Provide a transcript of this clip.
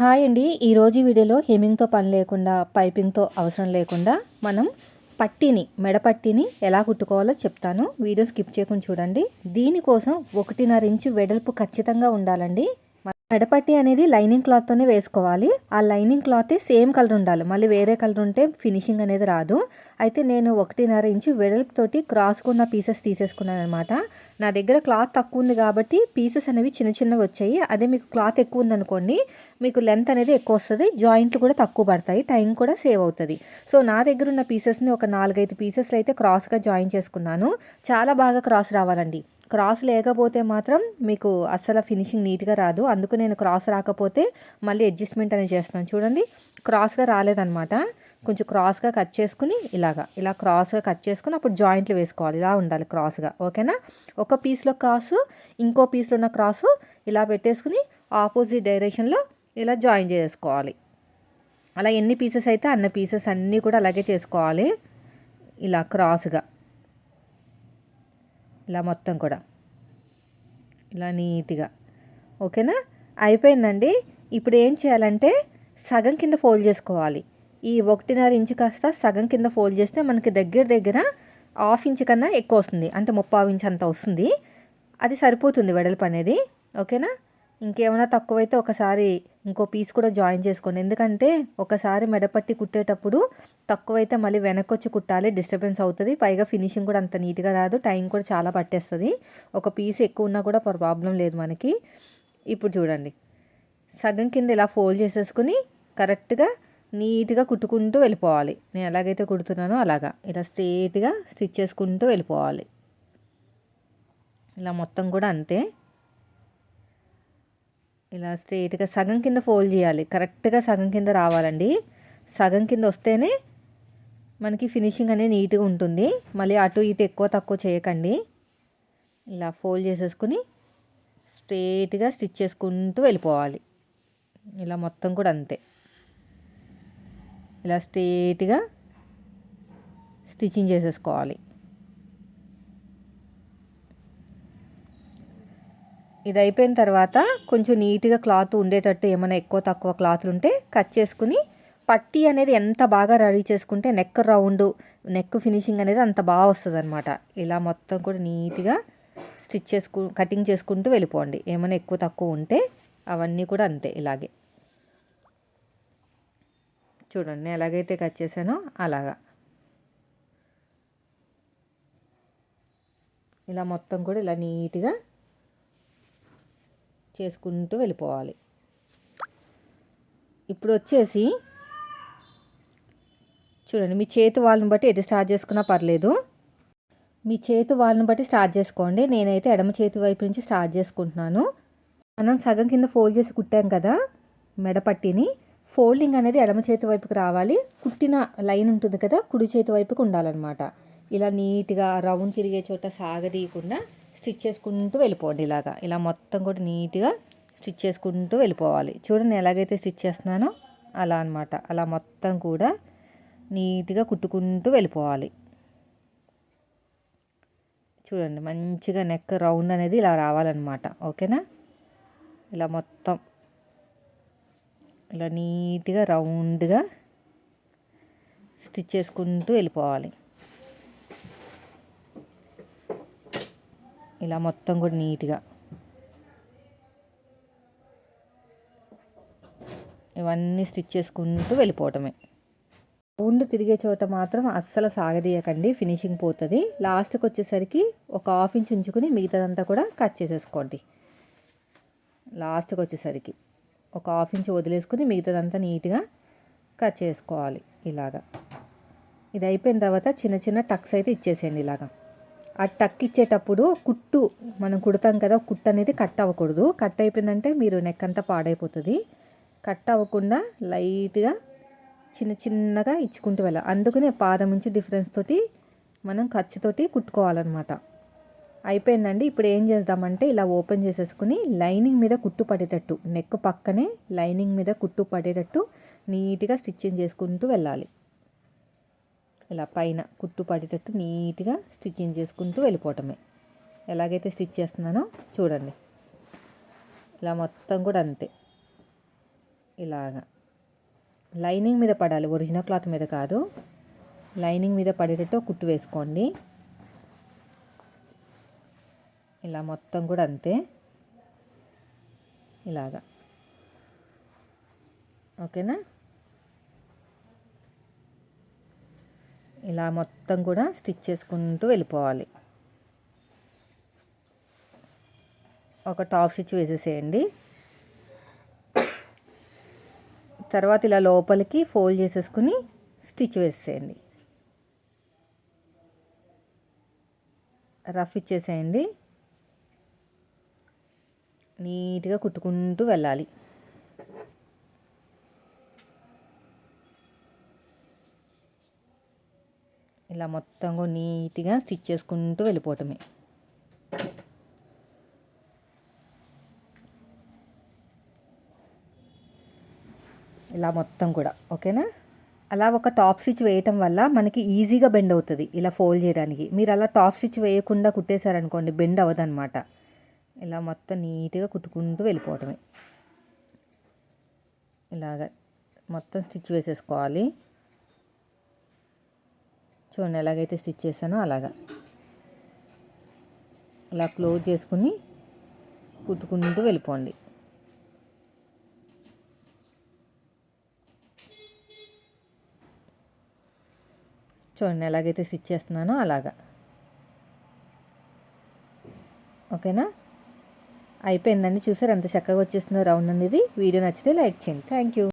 Hi అండి. ఈరోజు వీడియోలో హెమ్మింగ్తో పని లేకుండా, పైపింగ్తో అవసరం లేకుండా మనం మెడ పట్టీని ఎలా కుట్టుకోవాలో చెప్తాను. వీడియో స్కిప్ చేయకుండా చూడండి. దీనికోసం 1.5 ఇంచు వెడల్పు ఖచ్చితంగా ఉండాలండి. మెడపట్టి అనేది లైనింగ్ క్లాత్తోనే వేసుకోవాలి. ఆ లైనింగ్ క్లాతే సేమ్ కలర్ ఉండాలి. మళ్ళీ వేరే కలర్ ఉంటే ఫినిషింగ్ అనేది రాదు. అయితే నేను 1.5 ఇంచు వెడల్పుతోటి క్రాస్గా ఉన్న పీసెస్ తీసేసుకున్నాను అనమాట. నా దగ్గర క్లాత్ తక్కువ ఉంది కాబట్టి పీసెస్ అనేవి చిన్న చిన్నవి వచ్చాయి. అదే మీకు క్లాత్ ఎక్కువ ఉందనుకోండి, మీకు లెంత్ అనేది ఎక్కువ వస్తుంది, జాయింట్లు కూడా తక్కువ పడతాయి, టైం కూడా సేవ్ అవుతుంది. సో నా దగ్గర ఉన్న పీసెస్ని ఒక 4-5 పీసెస్లో అయితే క్రాస్గా జాయిన్ చేసుకున్నాను. చాలా బాగా క్రాస్ రావాలండి. క్రాస్ లేకపోతే మాత్రం మీకు అస్సలు ఫినిషింగ్ నీట్గా రాదు. అందుకు నేను క్రాస్ రాకపోతే మళ్ళీ అడ్జస్ట్మెంట్ అనేది చేస్తున్నాను. చూడండి, క్రాస్గా రాలేదనమాట. కొంచెం క్రాస్గా కట్ చేసుకుని ఇలా క్రాస్గా కట్ చేసుకుని అప్పుడు జాయింట్లు వేసుకోవాలి. ఇలా ఉండాలి క్రాస్గా, ఓకేనా. ఒక పీస్లో క్రాసు, ఇంకో పీస్లో ఉన్న క్రాసు ఇలా పెట్టేసుకుని ఆపోజిట్ డైరెక్షన్లో ఇలా జాయిన్ చేసుకోవాలి. అలా ఎన్ని పీసెస్ అయితే అన్ని పీసెస్ అన్నీ కూడా అలాగే చేసుకోవాలి. ఇలా క్రాస్గా ఇలా మొత్తం కూడా ఇలా నీట్గా, ఓకేనా. అయిపోయిందండి. ఇప్పుడు ఏం చేయాలంటే సగం కింద ఫోల్డ్ చేసుకోవాలి. ఈ 1.5 ఇంచు కాస్త సగం కింద ఫోల్డ్ చేస్తే మనకి దగ్గర 1/2 ఇంచు కన్నా ఎక్కువ వస్తుంది. అంటే 3/4 ఇంచు అంత వస్తుంది. అది సరిపోతుంది వెడల్పు అనేది, ఓకేనా. ఇంకేమైనా తక్కువైతే ఒకసారి ఇంకో పీస్ కూడా జాయిన్ చేసుకోండి. ఎందుకంటే ఒకసారి మెడపట్టి కుట్టేటప్పుడు తక్కువైతే మళ్ళీ వెనక్కి వచ్చి కుట్టాలి, డిస్టర్బెన్స్ అవుతుంది. పైగా ఫినిషింగ్ కూడా అంత నీట్గా రాదు, టైం కూడా చాలా పట్టేస్తుంది. ఒక పీస్ ఎక్కువ ఉన్నా కూడా ప్రాబ్లం లేదు మనకి. ఇప్పుడు చూడండి, సగం కింద ఇలా ఫోల్డ్ చేసేసుకుని కరెక్ట్గా నీట్గా కుట్టుకుంటూ వెళ్ళిపోవాలి. నేను ఎలాగైతే కుడుతున్నానో అలాగా ఇలా స్ట్రెయిట్గా స్టిచ్ చేసుకుంటూ వెళ్ళిపోవాలి. ఇలా మొత్తం కూడా అంతే. ఇలా స్ట్రెయిట్గా సగం కింద ఫోల్డ్ చేయాలి. కరెక్ట్గా సగం కింద రావాలండి. సగం కింద వస్తేనే మనకి ఫినిషింగ్ అనేది నీట్గా ఉంటుంది. మళ్ళీ అటు ఇటు ఎక్కువ తక్కువ చేయకండి. ఇలా ఫోల్డ్ చేసేసుకుని స్ట్రెయిట్గా స్టిచ్ చేసుకుంటూ వెళ్ళిపోవాలి. ఇలా మొత్తం కూడా అంతే. ఇలా స్ట్రెయిట్గా స్టిచ్చింగ్ చేసేసుకోవాలి. ఇది అయిపోయిన తర్వాత కొంచెం నీట్గా క్లాత్ ఉండేటట్టు ఏమైనా ఎక్కువ తక్కువ క్లాత్లు ఉంటే కట్ చేసుకుని పట్టీ అనేది ఎంత బాగా రెడీ చేసుకుంటే నెక్ ఫినిషింగ్ అనేది అంత బాగా వస్తుంది అనమాట. ఇలా మొత్తం కూడా నీట్గా కటింగ్ చేసుకుంటూ వెళ్ళిపోండి. ఏమైనా ఎక్కువ తక్కువ ఉంటే అవన్నీ కూడా అంతే. ఇలాగే చూడండి, ఎలాగైతే కట్ చేశానో అలాగా ఇలా మొత్తం కూడా ఇలా నీట్గా చేసుకుంటూ వెళ్ళిపోవాలి. ఇప్పుడు వచ్చేసి చూడండి, మీ చేతి వాళ్ళని బట్టి ఎటు స్టార్ట్ చేసుకున్నా పర్లేదు. మీ చేతి వాళ్ళని బట్టి స్టార్ట్ చేసుకోండి. నేనైతే ఎడమ చేతి వైపు నుంచి స్టార్ట్ చేసుకుంటున్నాను. మనం సగం కింద ఫోల్డ్ చేసి కుట్టాం కదా మెడపట్టిని, ఫోల్డింగ్ అనేది ఎడమ చేతి వైపుకి రావాలి. కుట్టిన లైన్ ఉంటుంది కదా కుడి చేతి వైపుకి ఉండాలన్నమాట. ఇలా నీట్గా రౌండ్ తిరిగే చోట సాగదీయకుండా స్టిచ్ చేసుకుంటూ వెళ్ళిపోండి. ఇలా మొత్తం కూడా నీట్గా స్టిచ్ చేసుకుంటూ వెళ్ళిపోవాలి. చూడండి ఎలాగైతే స్టిచ్ చేస్తున్నానో అలా అనమాట. అలా మొత్తం కూడా నీట్గా కుట్టుకుంటూ వెళ్ళిపోవాలి. చూడండి, మంచిగా నెక్ రౌండ్ అనేది ఇలా రావాలన్నమాట, ఓకేనా. ఇలా మొత్తం ఇలా నీట్గా రౌండ్గా స్టిచ్ చేసుకుంటూ వెళ్ళిపోవాలి. ఇలా మొత్తం కూడా నీట్గా ఇవన్నీ స్టిచ్ చేసుకుంటూ వెళ్ళిపోవటమే. రౌండ్ తిరిగే చోట మాత్రం అస్సలు సాగదీయకండి, ఫినిషింగ్ పోతుంది. లాస్ట్కి వచ్చేసరికి ఒక 1/2 ఇంచ్ ఉంచుకుని మిగతాదంతా కూడా కట్ చేసేసుకోండి. లాస్ట్కి వచ్చేసరికి ఒక 1/2 ఇంచ్ వదిలేసుకుని మిగతాదంతా నీట్గా కట్ చేసుకోవాలి. ఇది అయిపోయిన తర్వాత చిన్న చిన్న టక్స్ అయితే ఇచ్చేసేయండి. ఆ టక్ ఇచ్చేటప్పుడు మనం కుడతాం కదా, కుట్టు అనేది కట్ అవ్వకూడదు. కట్ అయిపోయిందంటే మీరు నెక్ అంతా పాడైపోతుంది. కట్ అవ్వకుండా లైట్గా చిన్నగా ఇచ్చుకుంటూ వెళ్ళాలి. అందుకనే పాదం నుంచి డిఫరెన్స్ తోటి మనం ఖర్చుతోటి కుట్టుకోవాలన్నమాట. అయిపోయిందండి. ఇప్పుడు ఏం చేద్దామంటే ఇలా ఓపెన్ చేసేసుకుని లైనింగ్ మీద కుట్టు పడేటట్టు, నెక్ పక్కనే లైనింగ్ మీద కుట్టు పడేటట్టు నీట్గా స్టిచ్చింగ్ చేసుకుంటూ వెళ్ళాలి. ఇలా పైన కుట్టు పడేటట్టు నీట్గా స్టిచ్చింగ్ చేసుకుంటూ వెళ్ళిపోవటమే. ఎలాగైతే స్టిచ్ చేస్తున్నానో చూడండి. ఇలా మొత్తం కూడా అంతే. ఇలాగా లైనింగ్ మీద పడాలి, ఒరిజినల్ క్లాత్ మీద కాదు, లైనింగ్ మీద పడేటట్టు కుట్టు వేసుకోండి. ఇలా మొత్తం కూడా అంతే, ఇలాగా. ఓకేనా? ఇలా మొత్తం కూడా స్టిచ్ చేసుకుంటూ వెళ్ళిపోవాలి. ఒక టాప్ స్టిచ్ వేసేసేయండి. తర్వాత ఇలా లోపలికి ఫోల్డ్ చేసేసుకుని స్టిచ్ వేసేయండి. రఫ్ ఇచ్చేసేయండి. నీట్గా కుట్టుకుంటూ వెళ్ళాలి. ఇలా మొత్తం నీట్గా స్టిచ్ చేసుకుంటూ వెళ్ళిపోవటమే. ఇలా మొత్తం కూడా. ఓకేనా? అలా ఒక టాప్ స్టిచ్ వేయటం వల్ల మనకి ఈజీగా బెండ్ అవుతుంది ఇలా ఫోల్డ్ చేయడానికి. మీరు అలా టాప్ స్టిచ్ వేయకుండా కుట్టేశారనుకోండి, బెండ్ అవ్వదన్నమాట. ఇలా మొత్తం నీట్గా కుట్టుకుంటూ వెళ్ళిపోవటమే. ఇలాగ మొత్తం స్టిచ్ వేసేసుకోవాలి. చూడండి ఎలాగైతే స్టిచ్ చేశానో అలాగా. ఇలా క్లోజ్ చేసుకుని కుట్టుకుంటూ వెళ్ళిపోండి. చూడండి ఎలాగైతే స్టిచ్ చేస్తున్నానో అలాగా. ఓకేనా? అయిపోయిందండి. చూసారు ఎంత చక్కగా వచ్చేస్తుందో రౌండ్ అనేది. వీడియో నచ్చితే లైక్ చేయండి. Thank you.